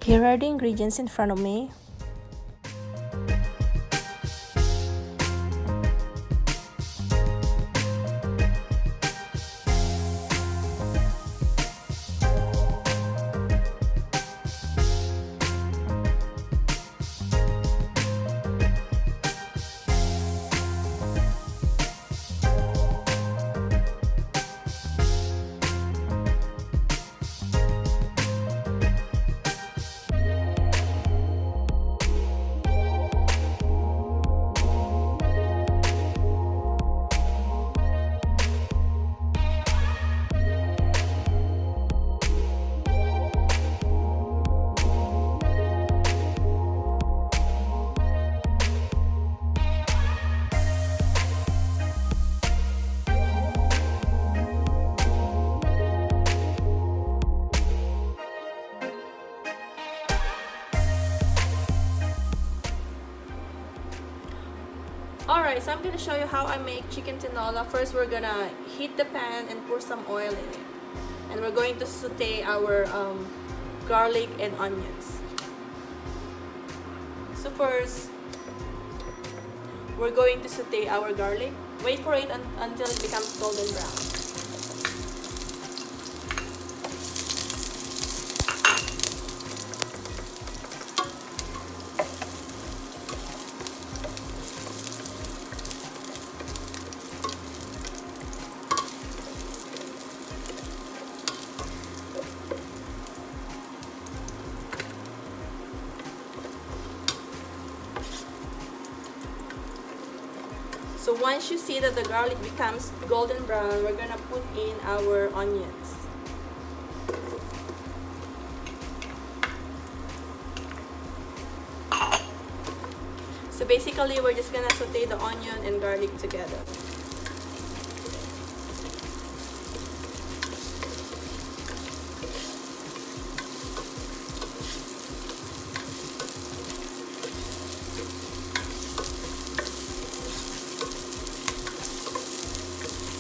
Here are the ingredients in front of me. Alright, so I'm gonna show you how I make chicken tinola. First, we're gonna heat the pan and pour some oil in it. And we're going to saute our garlic and onions. So first, we're going to saute our garlic. Wait for it until it becomes golden brown. So once you see that the garlic becomes golden brown, we're gonna put in our onions. So basically, we're just gonna saute the onion and garlic together.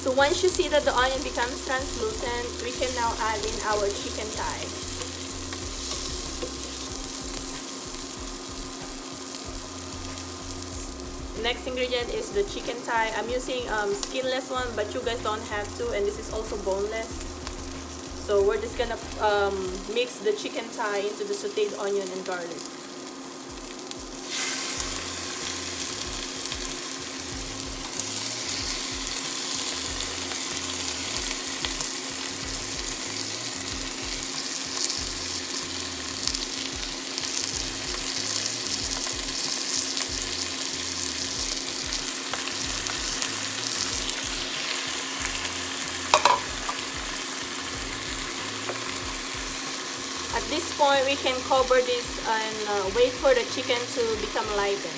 So once you see that the onion becomes translucent, we can now add in our chicken thigh. Next ingredient is the chicken thigh. I'm using skinless one, but you guys don't have to, and this is also boneless. So we're just gonna mix the chicken thigh into the sauteed onion and garlic. At this point, we can cover this and wait for the chicken to become lighter.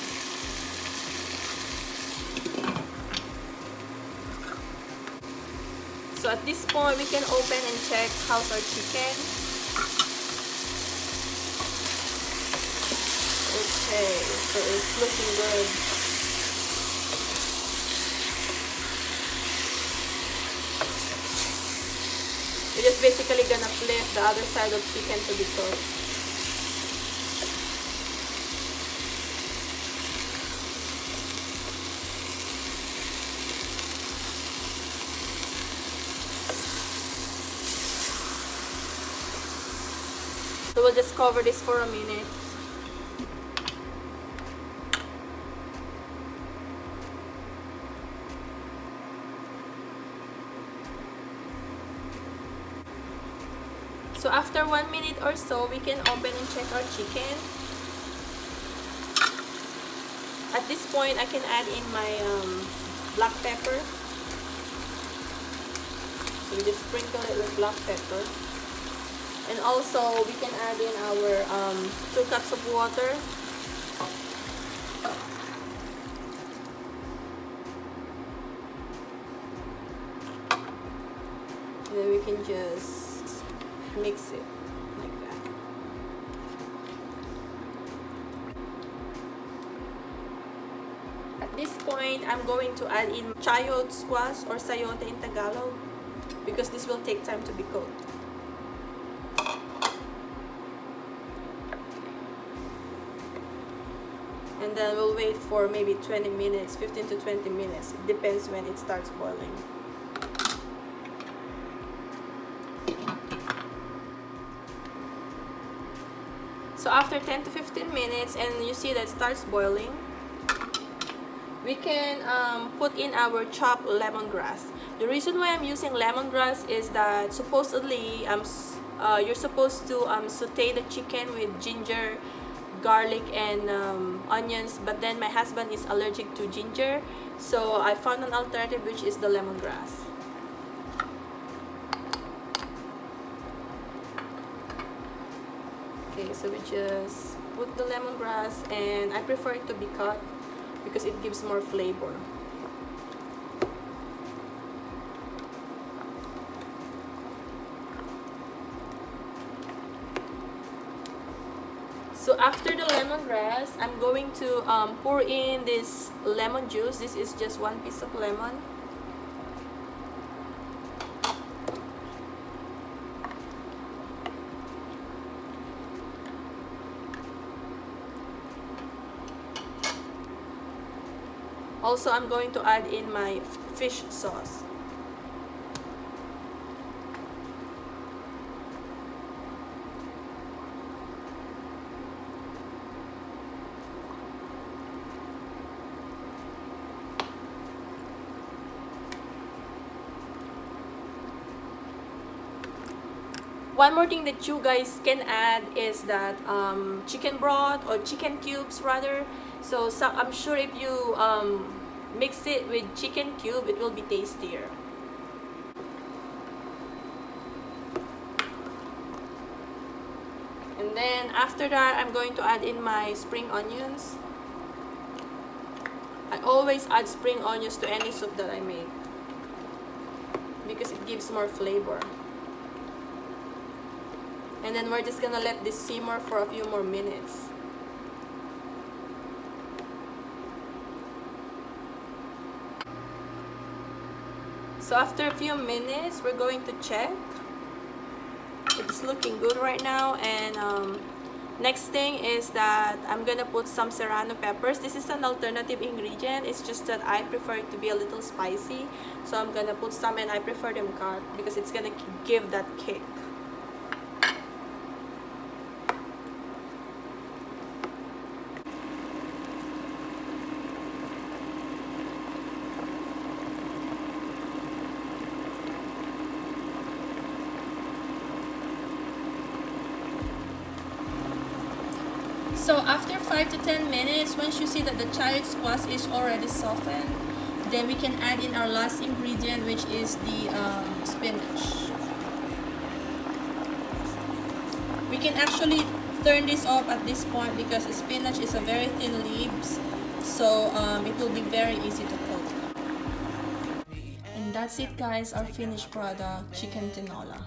So at this point, we can open and check how's our chicken. Okay, so it's looking good. We're just basically gonna flip the other side of chicken to be cooked. So we'll just cover this for a minute. So after 1 minute or so, we can open and check our chicken. At this point, I can add in my black pepper. So we just sprinkle it with black pepper. And also, we can add in our 2 cups of water. And then we can just mix it like that. At this point, I'm going to add in chayote squash or sayote in Tagalog because this will take time to be cooked. And then we'll wait for maybe 20 minutes, 15 to 20 minutes. It depends when it starts boiling. So after 10 to 15 minutes and you see that it starts boiling, we can put in our chopped lemongrass. The reason why I'm using lemongrass is that supposedly you're supposed to saute the chicken with ginger, garlic, and onions, but then my husband is allergic to ginger, so I found an alternative, which is the lemongrass. Okay, so we just put the lemongrass, and I prefer it to be cut because it gives more flavor. So after the lemongrass, I'm going to pour in this lemon juice. This is just 1 piece of lemon. Also, I'm going to add in my fish sauce. One more thing that you guys can add is that chicken broth or chicken cubes rather. So I'm sure if you mix it with chicken cube, it will be tastier. And then after that, I'm going to add in my spring onions. I always add spring onions to any soup that I make because it gives more flavor. And then we're just gonna let this simmer for a few more minutes. So after a few minutes, we're going to check. It's looking good right now. And next thing is that I'm gonna put some serrano peppers. This is an alternative ingredient. It's just that I prefer it to be a little spicy. So I'm gonna put some, and I prefer them cut because it's gonna give that kick. So after 5 to 10 minutes, once you see that the chayote squash is already softened, then we can add in our last ingredient, which is the spinach. We can actually turn this off at this point because spinach is a very thin leaves, so it will be very easy to cook. And that's it guys, our finished product, chicken tinola.